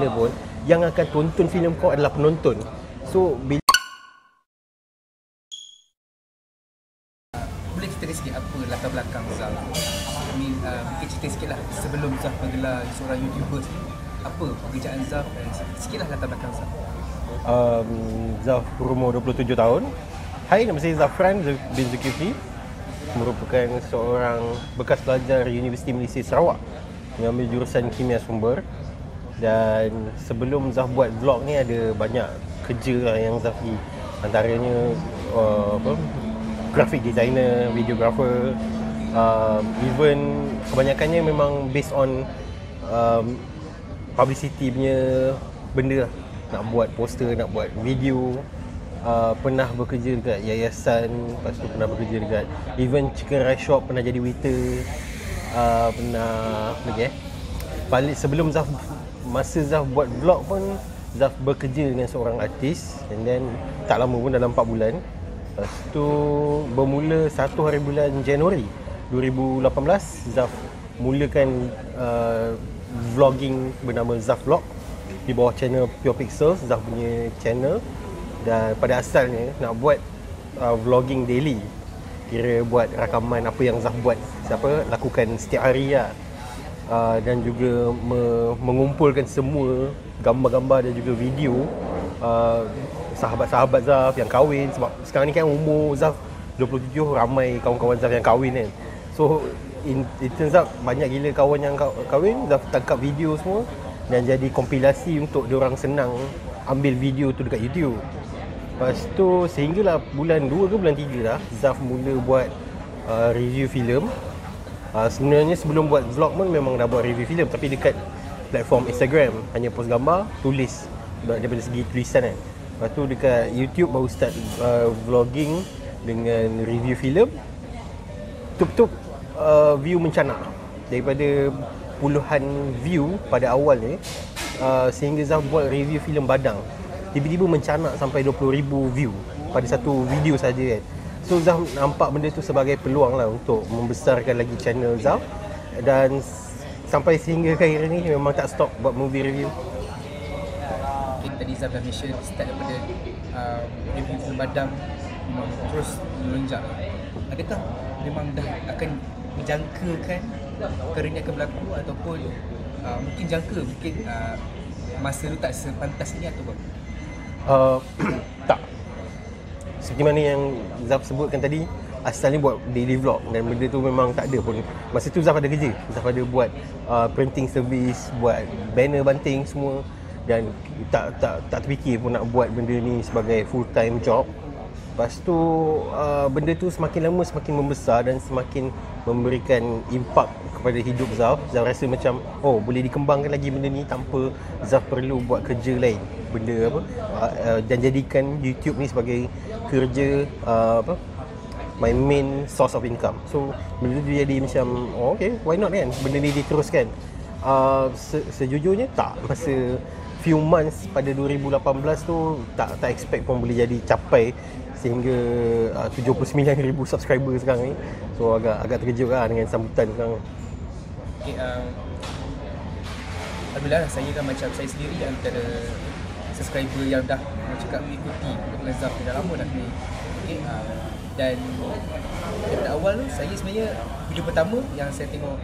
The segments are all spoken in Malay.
pun yang akan tonton filem kau adalah penonton. So bila boleh cerita sikit apa latar belakang Zaf? Mungkin cerita sikit lah sebelum Zaf bergelar seorang YouTuber, apa pekerjaan Zaf dan sikit lah latar belakang Zaf. Zaf berumur 27 tahun. Hai, nama saya Zafran bin Zulkifli, merupakan seorang bekas pelajar Universiti Malaysia Sarawak, mengambil jurusan Kimia Sumber. Dan sebelum Zaf buat vlog ni ada banyak kerja lah yang Zaf pergi. Antaranya graphic designer, videographer, even kebanyakannya memang based on publicity punya benda lah. Nak buat poster, nak buat video. Pernah bekerja dekat yayasan, lepas tu pernah bekerja dekat even chicken rice shop, pernah jadi waiter, pernah lagi balik sebelum Zaf, masa Zaf buat vlog pun Zaf bekerja dengan seorang artis, and then tak lama pun, dalam 4 bulan. Lepas tu bermula 1 hari bulan Januari 2018 Zaf mulakan vlogging bernama Zaf Vlog di bawah channel Pure Pixels, Zaf punya channel. Dan pada asalnya nak buat vlogging daily, kira buat rakaman apa yang Zaf buat, lakukan setiap hari lah. Dan juga mengumpulkan semua gambar-gambar dan juga video sahabat-sahabat Zaf yang kahwin. Sebab sekarang ni kan umur Zaf 27, ramai kawan-kawan Zaf yang kahwin kan. So it turns out banyak gila kawan yang kahwin. Zaf tangkap video semua dan jadi kompilasi untuk diorang senang ambil video tu dekat YouTube. Lepas tu sehinggalah bulan 2 ke bulan 3 lah Zaf mula buat review filem. Sebenarnya sebelum buat vlog pun memang dah buat review filem, tapi dekat platform Instagram hanya post gambar, tulis daripada segi tulisan kan. Lepas tu dekat YouTube baru start vlogging dengan review filem. Tup-tup view mencanak daripada puluhan view pada awalnya, sehingga Zaf buat review filem Badang, tiba-tiba mencanak sampai 20,000 view pada satu video saja kan. So Zaf nampak benda tu sebagai peluang lah untuk membesarkan lagi channel Zaf, dan sampai sehingga ke akhir ni memang tak stop buat movie review. Tadi Zaf dah mention start daripada review film Badang, memang terus melonjak. Adakah memang dah akan menjangkakan perkara ini akan berlaku, ataupun mungkin jangka, mungkin masa tu tak sepantasnya atau apa? Tak. Seperti mana yang Zaf sebutkan tadi, asalnya buat daily vlog dan benda tu memang tak ada pun. Masa tu Zaf ada kerja, Zaf ada buat printing service, buat banner banting semua, dan tak terfikir pun nak buat benda ni sebagai full time job. Lepas tu benda tu semakin lama semakin membesar dan semakin memberikan impak kepada hidup Zaf. Zaf rasa macam boleh dikembangkan lagi benda ni tanpa Zaf perlu buat kerja lain, benda dan jadikan YouTube ni sebagai kerja my main source of income. So benda tu jadi macam okay, why not kan, benda ni diteruskan. Sejujurnya tak, masa few months pada 2018 tu tak expect pun boleh jadi capai sehingga 79,000 subscriber sekarang ni. So agak terkejut lah dengan sambutan sekarang. Okay, alhamdulillah saya kan macam saya sendiri antara subscriber yang dah cakap mengikuti dengan Zaf dah lama dah ni. Okay, dan daripada awal tu saya sebenarnya video pertama yang saya tengok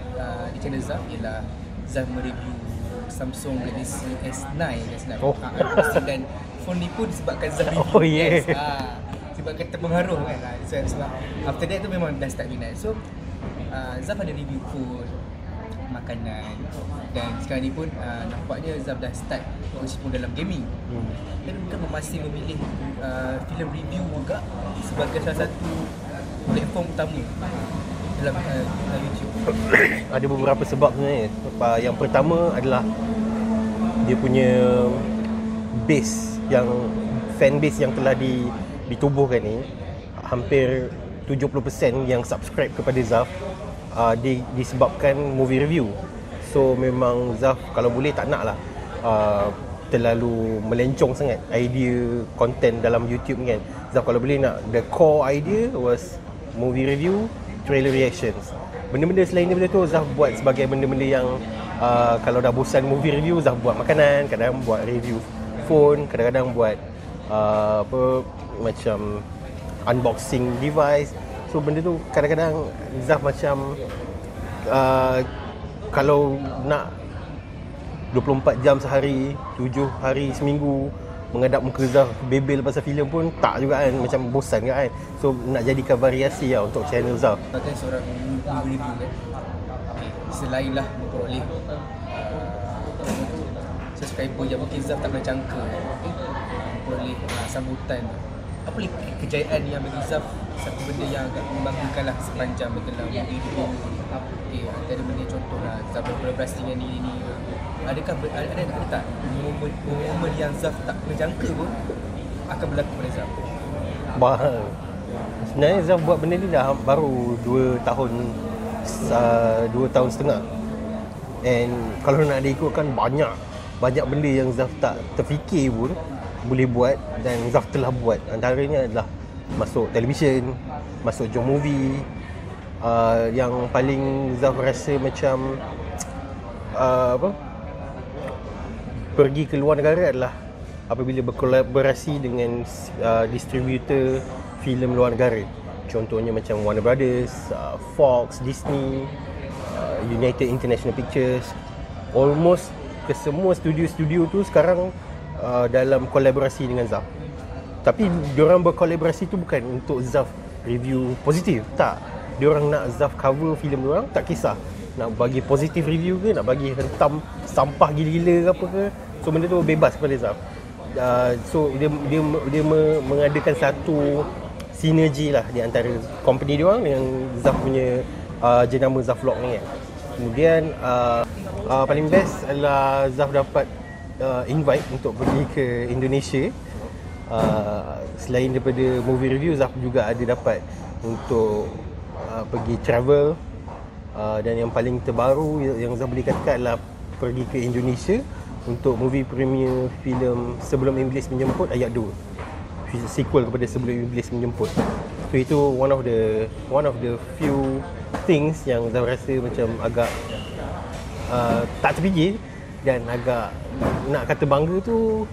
di channel Zaf ialah Zaf mereview Samsung Galaxy S9 dan phone ni pun disebabkan Zaf review. Sebabkan terpengaruh kan. Sebab after that tu memang dah start minat. So Zaf ada review food, makanan, dan sekarang ni pun nampaknya Zaf dah start berkecimpung dalam gaming. Dan bukan masih memilih filem review juga sebagai salah satu platform utama dalam YouTube. Ada beberapa sebab sebenarnya. Yang pertama adalah dia punya base, yang fan base yang telah ditubuhkan ni, hampir 70% yang subscribe kepada Zaf disebabkan movie review. So memang Zaf kalau boleh tak nak lah terlalu melencong sangat idea konten dalam YouTube ni kan. Zaf kalau boleh nak, the core idea was movie review, trailer reactions. Benda-benda selain daripada tu Zaf buat sebagai benda-benda yang Kalau dah bosan movie review, Zaf buat makanan, kadang buat review phone, kadang-kadang buat macam unboxing device. So benda tu kadang-kadang Zaf macam kalau nak 24 jam sehari, 7 hari seminggu menghadap muka Zaf bebel pasal filem pun tak juga kan, macam bosan juga kan. So nak jadikan variasi lah untuk channel Zaf. Sebagai seorang review kan, selain lah memperoleh subscriber yang mungkin Zaf tak pernah jangka, memperoleh sambutan, apa lagi kejayaan yang bagi Zaf satu benda yang agak membanggakan lah sepanjang bergelar movie review. Antara benda contoh lah Zaf berkolaborasi dengan ni. Adakah ada tak momen yang Zaf tak pernah jangka pun akan berlaku pada Zaf? Sebenarnya Zaf buat benda ni dah baru 2 tahun 2 tahun setengah. And kalau nak diikutkan banyak benda yang Zaf tak terfikir pun boleh buat dan Zaf telah buat. Antaranya adalah masuk televisyen, masuk Jom Movie. Yang paling Zaf rasa macam pergi ke luar negara adalah apabila berkolaborasi dengan distributor filem luar negara. Contohnya macam Warner Brothers, Fox, Disney, United International Pictures. Almost ke semua studio-studio tu sekarang dalam kolaborasi dengan Zaf. Tapi diorang berkolaborasi tu bukan untuk Zaf review positif, tak. Diorang nak Zaf cover filem diorang, tak kisah nak bagi positif review ke, nak bagi hentam sampah gila-gila ke apa ke. So benda tu bebas kepada Zaf. So dia mengadakan satu sinergi lah di antara company diorang dengan Zaf punya jenama Zaf Vlog ni kan. Kemudian paling best adalah Zaf dapat invite untuk pergi ke Indonesia. Selain daripada movie review, Zaf juga ada dapat untuk pergi travel. Dan yang paling terbaru yang Zaf boleh katakan adalah pergi ke Indonesia untuk movie premiere filem Sebelum Iblis Menjemput Ayat 2, sequel kepada Sebelum Iblis Menjemput. So itu one of the few things yang Zaf rasa macam agak tak terfikir dan agak nak kata bangga tu,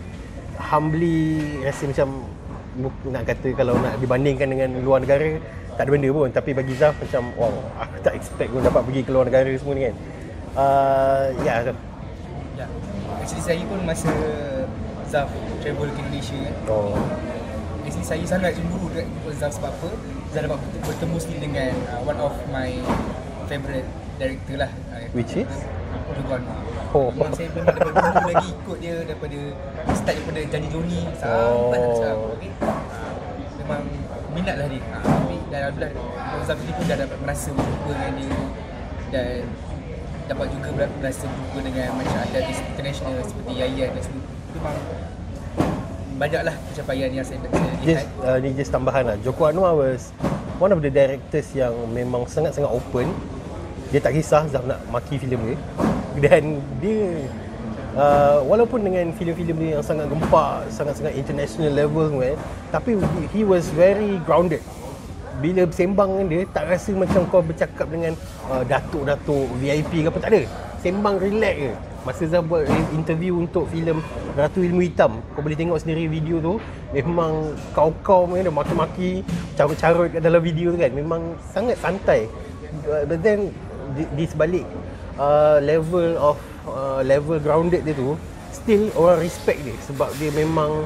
humbly rasa macam nak kata kalau nak dibandingkan dengan luar negara tak ada benda pun, tapi bagi Zaf macam wow, aku tak expect pun dapat pergi ke luar negara semua ni kan. Ya. Actually saya pun masa Zaf travel ke Indonesia kan, actually saya sangat cemburu dengan Zaf sebab apa? Zaf dapat bertemu sendiri dengan one of my favourite director lah, Which is? Jogo Anwar. Memang saya memang daripada dulu lagi ikut dia, daripada start daripada Janji Joni sampai sekarang. Okay? Memang minat lah dia. Dan Alhamdulillah Zaf ni pun dah dapat merasa berjumpa dengan dia dan dapat juga merasa berjumpa dengan macam artis international seperti Yayan dan semua. Memang banyaklah pencapaian yang saya lihat. Ni just tambahan lah. Joko Anwar was one of the directors yang memang sangat-sangat open. Dia tak kisah Zaf nak maki filem dia. Dan dia walaupun dengan filem-filem dia yang sangat gempak, sangat-sangat international level kan, tapi he was very grounded. Bila bersembang dengan dia, tak rasa macam kau bercakap dengan datuk-datuk VIP ke apa, tak ada. Sembang relax je. Masa Zaf buat interview untuk filem Ratu Ilmu Hitam, kau boleh tengok sendiri video tu, memang kau-kau dia maki-maki, carut-carut kat dalam video tu kan. Memang sangat santai. But then di sebalik level grounded dia tu, still orang respect dia sebab dia memang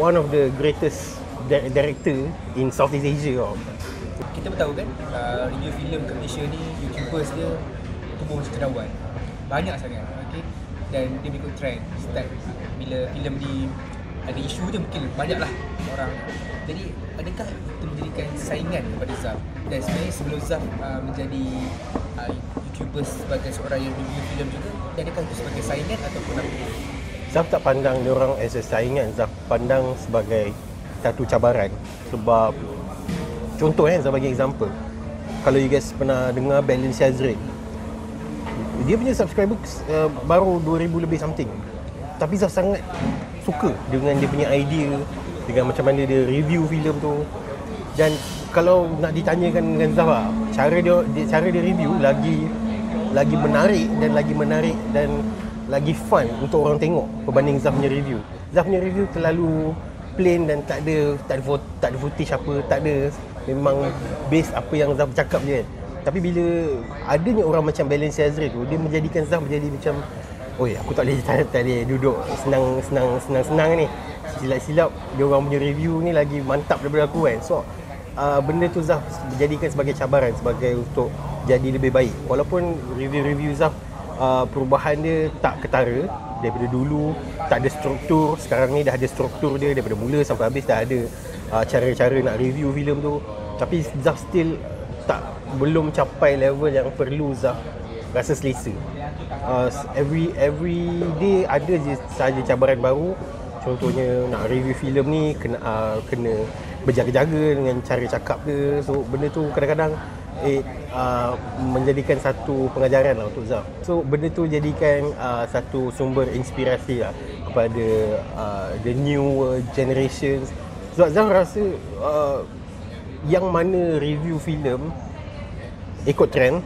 one of the greatest director in Southeast Asia. Kita pun tahu kan, review filem kat Malaysia ni, YouTubers dia tumbuh macam cendawan. Banyak sangat, okay? Dan dia mengikut trend. Start bila filem ni ada isu je, mungkin banyaklah orang. Jadi adakah itu menjadikan saingan kepada Zaf? Dan sebenarnya sebelum Zaf menjadi YouTuber sebagai seorang yang review filem juga, adakah itu sebagai saingan ataupun apa? Zaf tak pandang diorang as a saingan, Zaf pandang sebagai satu cabaran. Sebab contoh Zaf bagi example, kalau you guys pernah dengar Balin Shazrin, dia punya subscriber baru 2,000 lebih something, tapi Zaf sangat suka dengan dia punya idea, dengan macam mana dia review filem tu. Dan kalau nak ditanyakan dengan Zaf, cara dia review lagi menarik dan lagi fun untuk orang tengok berbanding Zaf punya review. Zaf punya review terlalu plain dan tak ada footage apa, tak ada, memang base apa yang Zaf cakap je kan. Tapi bila adanya orang macam Balance Azri tu, dia menjadikan Zaf menjadi macam, oi aku tak boleh duduk senang ni. Silap-silap dia orang punya review ni lagi mantap daripada aku kan. So benda tu Zaf dijadikan sebagai cabaran, sebagai untuk jadi lebih baik. Walaupun review Zaf perubahan dia tak ketara daripada dulu, tak ada struktur. Sekarang ni dah ada struktur dia, daripada mula sampai habis dah ada cara-cara nak review filem tu. Tapi Zaf still belum capai level yang perlu Zaf rasa selesa. Every day ada je saja cabaran baru. Contohnya nak review filem ni kena berjaga-jaga dengan cara cakap dia. So benda tu kadang-kadang menjadikan satu pengajaran lah untuk Zaf. So benda tu jadikan satu sumber inspirasi lah kepada the new generations. Sebab Zaf rasa yang mana review filem ikut trend,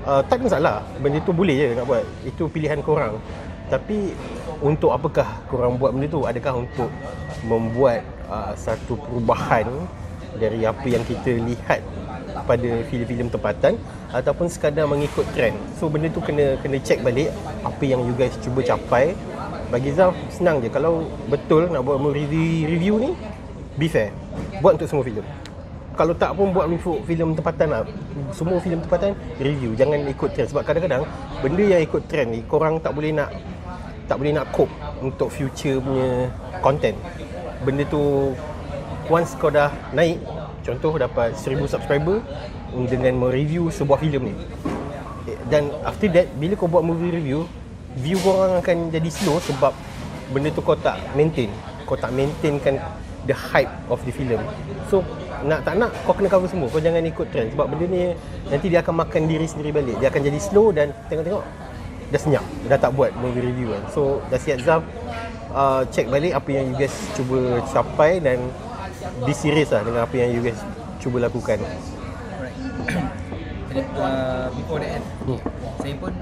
tak ada masalah. Benda tu boleh je nak buat, itu pilihan korang. Tapi untuk apakah korang buat benda tu? Adakah untuk membuat satu perubahan dari apa yang kita lihat pada filem-filem tempatan, ataupun sekadar mengikut trend? So benda tu kena check balik apa yang you guys cuba capai. Bagi Zaf senang je, kalau betul nak buat review ni, be fair, buat untuk semua filem. Kalau tak pun buat filem tempatan lah, semua filem tempatan review, jangan ikut trend. Sebab kadang-kadang benda yang ikut trend ni korang tak boleh nak cope untuk future punya content. Benda tu once kau dah naik, contoh dapat 1000 subscriber dengan mereview sebuah filem ni, dan after that bila kau buat movie review, view korang akan jadi slow sebab benda tu kau tak maintainkan the hype of the film. So nak tak nak kau kena cover semua, kau jangan ikut trend. Sebab benda ni nanti dia akan makan diri sendiri balik. Dia akan jadi slow dan tengok-tengok dah senyap, dah tak buat movie review kan. So dah siap Zaf, check balik apa yang you guys cuba capai dan be serious lah dengan apa yang you guys cuba lakukan. Alright. Before the end, saya pun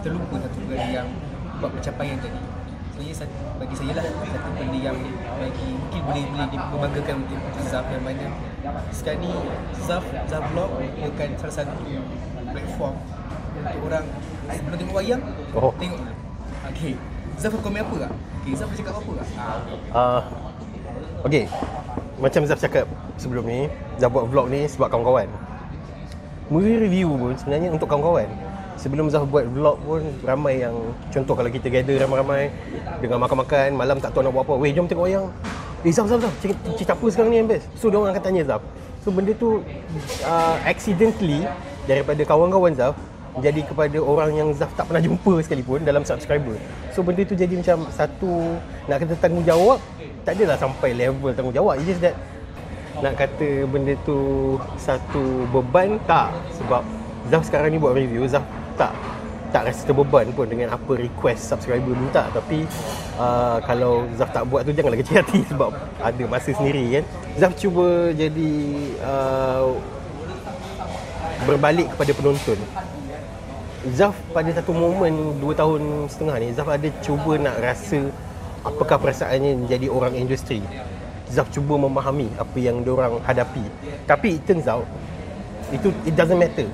terlupa satu benda yang buat pencapaian tadi. Bagi saya lah satu benda yang mungkin boleh diberbanggakan untuk Zaf, yang mana sekarang ni Zaf Vlog merupakan salah satu platform untuk orang sebelum tengok wayang, tengok dulu. Okay, Zaf komen apa tak? Okay, Zaf cakap apa tak? Okay, macam Zaf cakap sebelum ni, Zaf buat vlog ni sebab kawan-kawan. Movie review pun sebenarnya untuk kawan-kawan. Sebelum Zaf buat vlog pun ramai yang, contoh kalau kita gather ramai-ramai dengan makan-makan, malam tak tahu nak buat apa, weh jom tengok wayang. Zaf cerita apa sekarang ni yang best? So diorang akan tanya Zaf. So benda tu accidentally daripada kawan-kawan Zaf jadi kepada orang yang Zaf tak pernah jumpa sekalipun dalam subscriber. So benda tu jadi macam satu, nak kata tanggungjawab, tak adalah sampai level tanggungjawab. It's just that nak kata benda tu satu beban, tak. Sebab Zaf sekarang ni buat review, Zaf tak rasa terbeban pun dengan apa request subscriber minta. Tapi kalau Zaf tak buat tu, janganlah kecil hati sebab ada masa sendiri kan. Zaf cuba jadi berbalik kepada penonton. Zaf pada satu momen 2 tahun setengah ni, Zaf ada cuba nak rasa apakah perasaannya menjadi orang industri. Zaf cuba memahami apa yang diorang hadapi. Tapi it turns out it doesn't matter.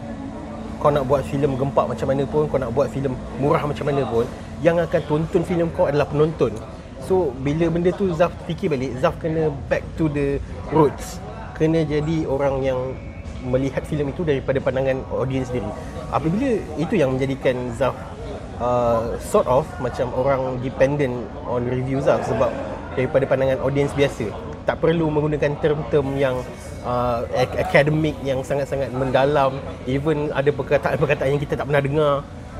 Kau nak buat filem gempak macam mana pun, kau nak buat filem murah macam mana pun, yang akan tonton filem kau adalah penonton. So bila benda tu Zaf fikir balik, Zaf kena back to the roots. Kena jadi orang yang melihat filem itu daripada pandangan audience sendiri. Apabila itu yang menjadikan Zaf sort of macam orang dependent on review Zaf, sebab daripada pandangan audience biasa, tak perlu menggunakan term-term yang akademik yang sangat-sangat mendalam, even ada perkataan-perkataan yang kita tak pernah dengar.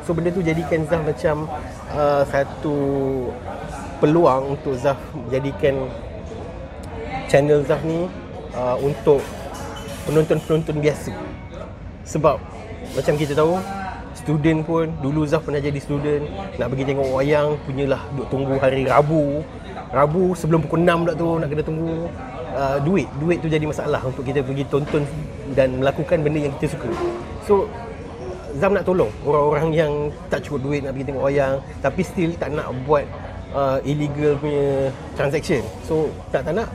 So benda tu jadikan Zaf macam satu peluang untuk Zaf jadikan channel Zaf ni untuk penonton-penonton biasa. Sebab macam kita tahu, student pun, dulu Zaf pernah jadi student, nak pergi tengok wayang punyalah duk tunggu hari Rabu sebelum pukul 6 pula tu nak kena tunggu. Duit tu jadi masalah untuk kita pergi tonton dan melakukan benda yang kita suka. So Zam nak tolong orang-orang yang tak cukup duit nak pergi tengok wayang tapi still tak nak buat illegal punya transaction. So tak nak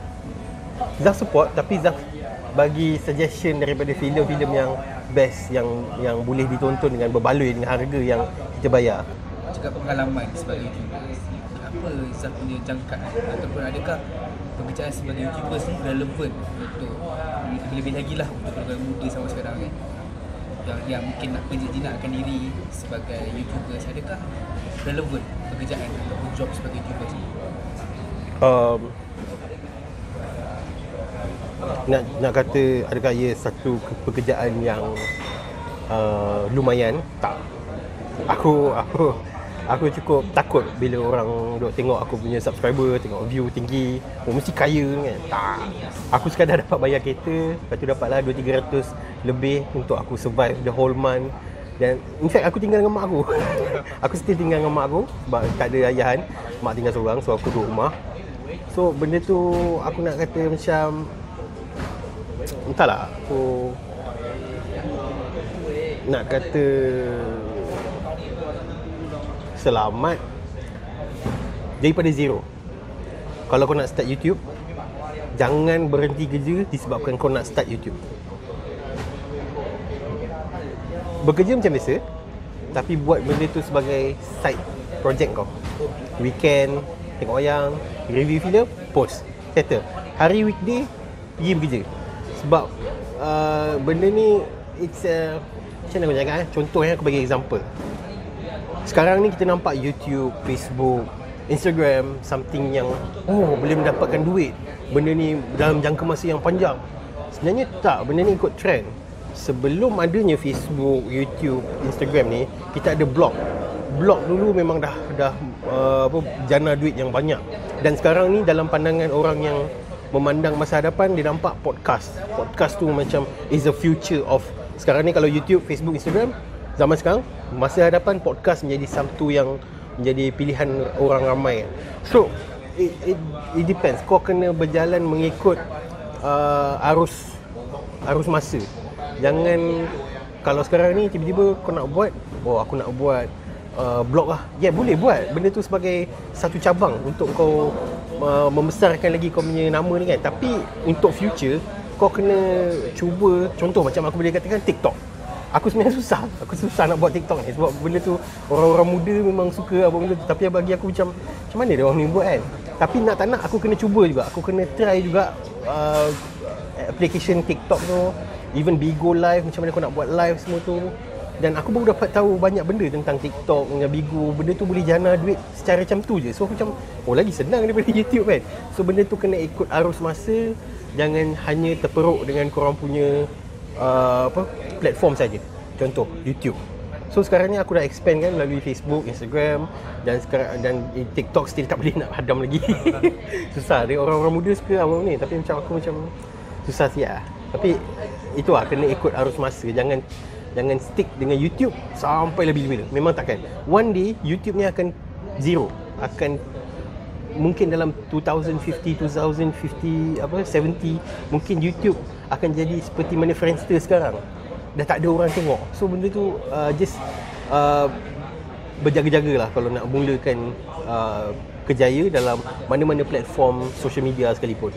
Zam support, tapi Zam bagi suggestion daripada filem-filem yang best, yang boleh ditonton dengan berbaloi dengan harga yang kita bayar. Cakap pengalaman sebagai YouTuber, apa Zam punya jangkaan ataupun adakah pekerjaan sebagai YouTuber ni relevan untuk lebih-lebih lagi lah untuk orang muda sama sekarang kan, yang mungkin nak menjinakkan diri sebagai YouTuber, adakah relevan pekerjaan ataupun job sebagai YouTuber ni? Nak kata adakah ia satu pekerjaan yang lumayan? Tak. Aku cukup takut bila orang duk tengok aku punya subscriber, tengok view tinggi, mesti kaya kan. Tak. Aku sekadar dapat bayar kereta, lepas tu dapatlah 200-300 lebih untuk aku survive the whole month. Dan in fact aku tinggal dengan mak aku. Aku still tinggal dengan mak aku sebab tak ada ayahan. Mak tinggal seorang, so aku duduk rumah. So benda tu aku nak kata macam, entahlah, aku nak kata selamat daripada zero. Kalau kau nak start YouTube, jangan berhenti kerja disebabkan kau nak start YouTube. Bekerja macam biasa, tapi buat benda tu sebagai side project kau. Weekend, tengok wayang, review filem, post, settle. Hari weekday, pergi bekerja. Sebab benda ni, it's a, macam mana aku cakap contoh aku bagi example. Sekarang ni kita nampak YouTube, Facebook, Instagram, something yang boleh mendapatkan duit. Benda ni dalam jangka masa yang panjang. Sebenarnya tak, benda ni ikut trend. Sebelum adanya Facebook, YouTube, Instagram ni, kita ada blog. Blog dulu memang dah jana duit yang banyak. Dan sekarang ni dalam pandangan orang yang memandang masa hadapan, dia nampak podcast. Podcast tu macam is the future of sekarang ni. Kalau YouTube, Facebook, Instagram, zaman sekarang, masa hadapan podcast menjadi satu yang menjadi pilihan orang ramai. So it depends. Kau kena berjalan mengikut arus masa. Jangan, kalau sekarang ni tiba-tiba kau nak buat, aku nak buat blog lah. Boleh buat benda tu sebagai satu cabang untuk kau membesarkan lagi kau punya nama ni kan. Tapi untuk future, kau kena cuba. Contoh macam aku boleh katakan TikTok. Aku sebenarnya Aku susah nak buat TikTok ni sebab benda tu orang-orang muda memang suka buat benda tu. Tapi bagi aku macam mana dia orang ni buat kan. Tapi nak tak nak aku kena cuba juga. Aku kena try juga application TikTok tu. Even Bigo Live, macam mana kau nak buat live semua tu. Dan aku baru dapat tahu banyak benda tentang TikTok dengan Bigo. Benda tu boleh jana duit secara macam tu je. So aku macam, lagi senang daripada YouTube kan. So benda tu kena ikut arus masa. Jangan hanya terperuk dengan korang punya platform saja. Contoh YouTube. So sekarang ni aku dah expand kan melalui Facebook, Instagram dan TikTok still tak boleh nak hadam lagi. Susah. Dia orang-orang muda suka abang ni, tapi macam aku macam susah sikit lah. Tapi itu lah, kena ikut arus masa. Jangan stick dengan YouTube sampai lebih-lebih. Memang takkan. One day YouTube ni akan zero. Akan mungkin dalam 2050, 70, mungkin YouTube akan jadi seperti mana Friendster sekarang. Dah tak ada orang tengok. So benda tu just berjaga-jaga lah kalau nak mulakan kerjaya dalam mana-mana platform social media sekalipun.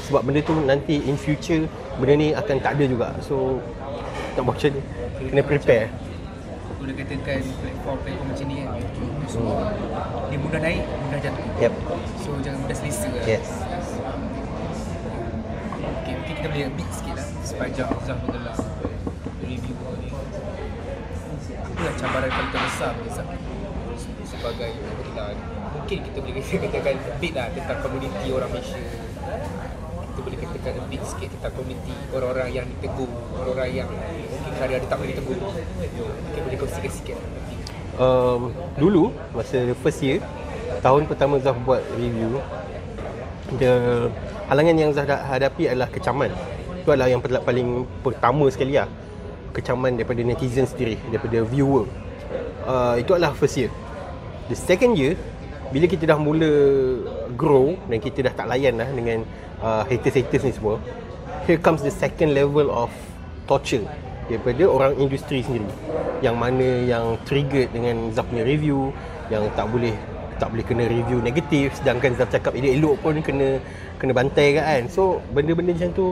Sebab benda tu nanti in future benda ni akan tak ada juga. So nak buat macam ni, kena prepare. Boleh katakan platform macam ni kan, YouTube so dia mudah naik, mudah jatuh. Yep. So jangan mudah selesa lah. Yes. Okay, mungkin kita boleh beat sikit lah sepanjang Zam bergelar review ni. Apa lah cabaran paling terbesar bagi Zam sebagai bergelar ni? Mungkin kita boleh katakan beat lah tentang komuniti orang Malaysia. Kita boleh katakan beat sikit tentang komuniti orang-orang yang ditegur, orang-orang yang mungkin hari-hari tak boleh ditegur. Mungkin boleh kongsikan sikit. Dulu masa first year, tahun pertama Zaf buat review, halangan yang Zaf hadapi adalah kecaman. Itu adalah yang paling pertama sekali lah. Kecaman daripada netizen sendiri, daripada viewer. Itu adalah first year. The second year, bila kita dah mula grow dan kita dah tak layan lah dengan haters ni semua, here comes the second level of torture. daripada orang industri sendiri. Yang mana yang triggered dengan Zaf punya review, yang tak boleh kena review negatif, sedangkan Zaf cakap elok-elok pun kena bantai kan. So benda-benda macam tu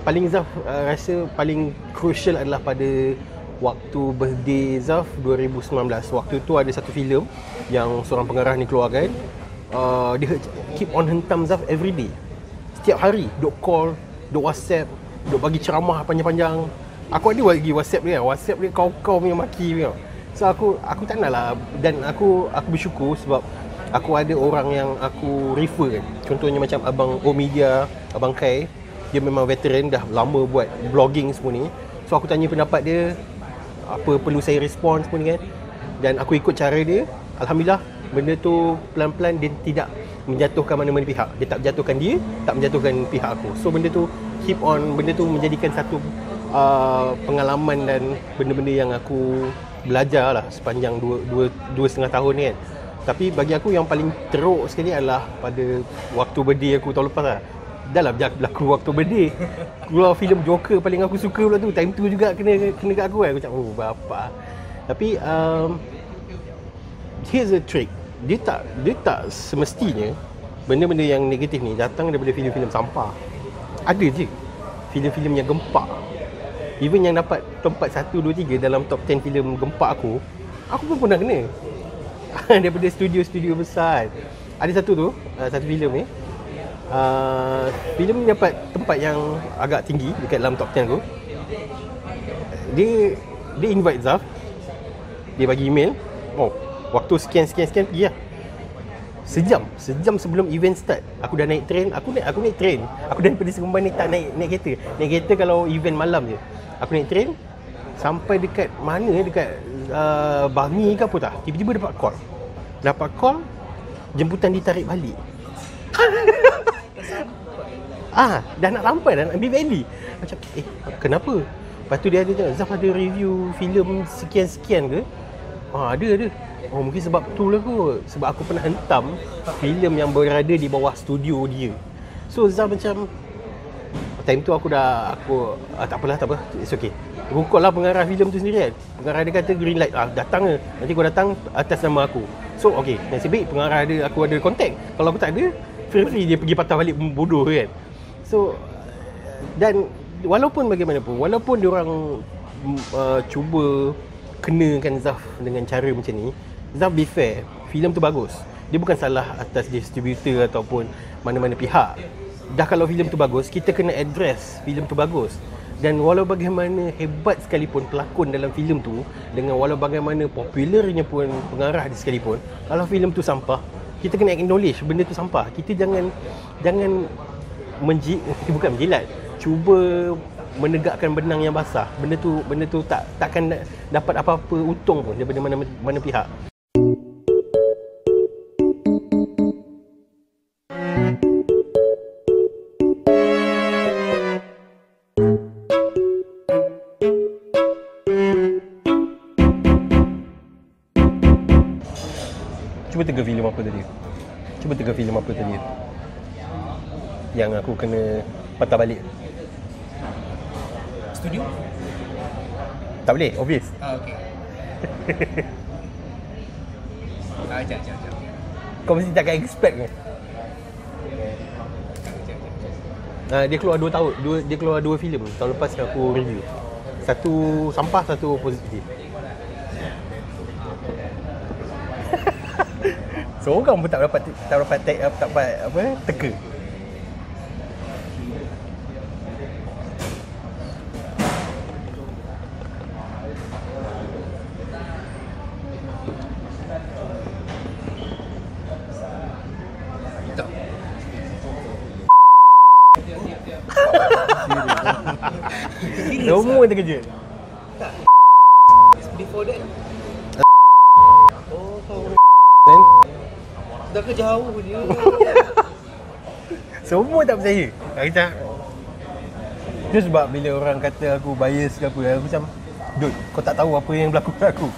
paling Zaf rasa paling crucial adalah pada waktu birthday Zaf 2019. Waktu tu ada satu filem yang seorang pengarah ni keluarkan. Dia keep on hentam Zaf every day. Setiap hari duk call, duk WhatsApp, duk bagi ceramah panjang-panjang. Aku ada bagi WhatsApp dia. WhatsApp dia kau punya maki dia. So aku tak nak lah. Dan aku bersyukur sebab aku ada orang yang aku refer kan. Contohnya macam Abang Omedia, Abang Kai. Dia memang veteran, dah lama buat blogging semua ni. So aku tanya pendapat dia, apa perlu saya respon semua ni kan. Dan aku ikut cara dia. Alhamdulillah, benda tu pelan-pelan dia tidak menjatuhkan mana-mana pihak. Dia tak menjatuhkan dia, tak menjatuhkan pihak aku. So benda tu keep on, benda tu menjadikan satu pengalaman dan benda-benda yang aku belajar lah sepanjang 2.5 tahun ni kan. Tapi bagi aku yang paling teruk sekali adalah pada waktu birthday aku tahun lepas lah. Dah lah berlaku waktu birthday. Keluar filem Joker paling aku suka pula tu. Time tu juga kena kat aku kan. Aku cakap, oh bapa. Tapi here's a trick. Dia tak semestinya benda-benda yang negatif ni datang daripada filem-filem sampah. Ada je filem-filem yang gempak. Even yang dapat tempat 1, 2, 3 dalam top 10 filem gempak aku pun pernah kena. Daripada studio-studio besar. Ada satu tu, satu filem ni. Filem ni dapat tempat yang agak tinggi dekat dalam top 10 aku. Dia invite Zaf. Dia bagi email. Oh, waktu sekian pergi lah. Sejam sebelum event start, aku dah naik train. Aku naik train. Aku daripada Seremban ni tak naik kereta. Naik kereta kalau event malam je. Aku naik train sampai dekat mana, dekat Bangi ke apa tak. Tiba-tiba dapat call jemputan ditarik balik. Dah nak sampai, dah nak ambil valley. Macam kenapa? Lepas tu dia ada cakap, Zaf ada review filem sekian-sekian ke? Ada. Oh, mungkin sebab tu lah kot. Sebab aku pernah hentam filem yang berada di bawah studio dia. So Zaf macam, time tu tak apalah, it's okay. Aku call lah pengarah filem tu sendiri kan. Pengarah dia kata green light, datang ke. Nanti kau datang atas nama aku. So okay, nasib baik pengarah aku ada contact. Kalau aku tak ada, free dia pergi patah balik bodoh kan. So dan walaupun bagaimanapun, walaupun diorang cuba kenakan Zaf dengan cara macam ni, Zaf be fair, filem tu bagus. Dia bukan salah atas distributor ataupun mana-mana pihak. Dah kalau filem tu bagus, kita kena address filem tu bagus. Dan walau bagaimana hebat sekalipun pelakon dalam filem tu, dengan walau bagaimana popularnya pun pengarah dia sekalipun, kalau filem tu sampah, kita kena acknowledge benda tu sampah. Kita jangan bukan menjilat, cuba menegakkan benang yang basah. Benda tu takkan dapat apa-apa untung pun daripada mana pihak. Cuba tengok filem apa tadi yang aku kena patah balik. Studio? Tak boleh, obvious. Okay. Jap. Kau mesti takkan expect kan? Dia keluar 2 tahun. Dia keluar 2 filem tahun lepas yang aku review. Satu sampah, satu positif. Seorang pun tak dapat teka. Tak. Semua terkejut. Before that. Then Dah ke jauh je. semua tak percaya. Aku cakap, itu sebab bila orang kata aku bias ke apa, aku macam, dude, kau tak tahu apa yang berlaku kat aku.